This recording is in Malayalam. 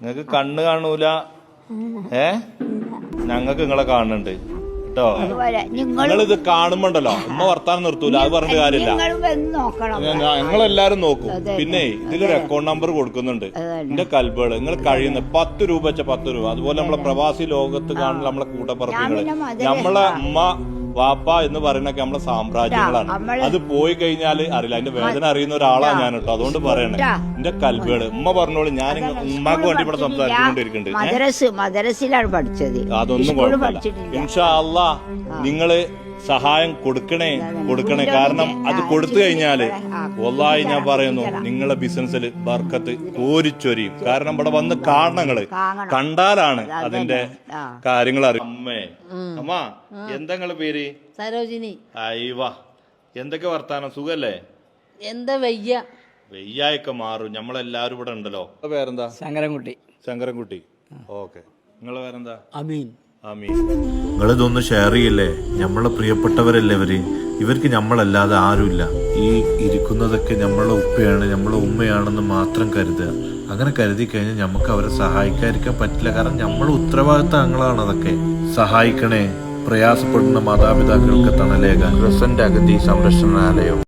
നിങ്ങക്ക് കണ്ണ് കാണൂല, ഞങ്ങക്ക് നിങ്ങളെ കാണുന്നുണ്ട് കേട്ടോ. നിങ്ങളിത് കാണുമ്പോണ്ടല്ലോ ഉമ്മ വർത്താനം നിർത്തൂല, അത് പറഞ്ഞിട്ട് കാര്യമില്ല. ഞങ്ങളെല്ലാരും നോക്കും. പിന്നെ ഇതിലൊരു അക്കൗണ്ട് നമ്പർ കൊടുക്കുന്നുണ്ട്. എന്റെ കൽബുകള് നിങ്ങൾ കഴിയുന്ന 10 രൂപ വെച്ച 10 രൂപ. അതുപോലെ നമ്മളെ പ്രവാസി ലോകത്ത് കാണുന്ന നമ്മളെ കൂട്ടപ്പറപ്പുകള്, നമ്മളെ ഉമ്മ വാപ്പ എന്ന് പറയുന്നൊക്കെ നമ്മളെ സാമ്രാജ്യങ്ങളാണ്. അത് പോയി കഴിഞ്ഞാല് അറിയില്ല, അതിന്റെ വേദന അറിയുന്ന ഒരാളാണ് ഞാൻ കേട്ടോ. അതുകൊണ്ട് പറയണേ എന്റെ കൽബുകള്. ഉമ്മ പറഞ്ഞോളൂ, ഞാൻ ഉമ്മക്ക് വേണ്ടി ഇവിടെ സംസാരിച്ചുകൊണ്ടിരിക്കുന്നുണ്ട്. മദ്രസയിലാണ് പഠിച്ചത്. അതൊന്നും കുഴപ്പമില്ല. ഇൻഷാ അല്ലാ നിങ്ങള് സഹായം കൊടുക്കണേ. കാരണം അത് കൊടുത്തു കഴിഞ്ഞാല് വല്ലാഹി ഞാൻ പറയുന്നു നിങ്ങളെ ബിസിനസ്സിൽ ബർക്കത്ത് കോരിച്ചൊരിയും. കാരണം ഇവിടെ വന്ന് കാണങ്ങള് കണ്ടാലാണ് അതിന്റെ കാര്യങ്ങൾ അറിയും. അമ്മ എന്താ നിങ്ങളെ പേര്? സരോജിനി. അയ്യവാ, എന്തൊക്കെ വർത്താനം? സുഖല്ലേ? എന്താ വെയ്യായൊക്കെ മാറും, നമ്മളെല്ലാരും ഇവിടെ ഉണ്ടല്ലോ. പേരെന്താ? ശങ്കരൻകുട്ടി. ഓക്കെ, നിങ്ങളെ പേരെന്താ? അമീൻ. നിങ്ങളിതൊന്ന് ഷെയർ ചെയ്യല്ലേ, നമ്മളെ പ്രിയപ്പെട്ടവരല്ലേ ഇവർക്ക് നമ്മളല്ലാതെ ആരുമില്ല. ഈ ഇരിക്കുന്നതൊക്കെ നമ്മളെ ഉപ്പയാണ്, നമ്മളെ ഉമ്മയാണെന്ന് മാത്രം കരുതുക. അങ്ങനെ കരുതി കഴിഞ്ഞാൽ നമുക്ക് അവരെ സഹായിക്കാതിരിക്കാൻ പറ്റില്ല. കാരണം നമ്മളെ ഉത്തരവാദിത്തങ്ങളാണ് അതൊക്കെ. സഹായിക്കണേ. പ്രയാസപ്പെടുന്ന മാതാപിതാക്കൾക്ക് തണലേകാൻ ക്രിസന്റ് അഗതി സംരക്ഷണാലയം.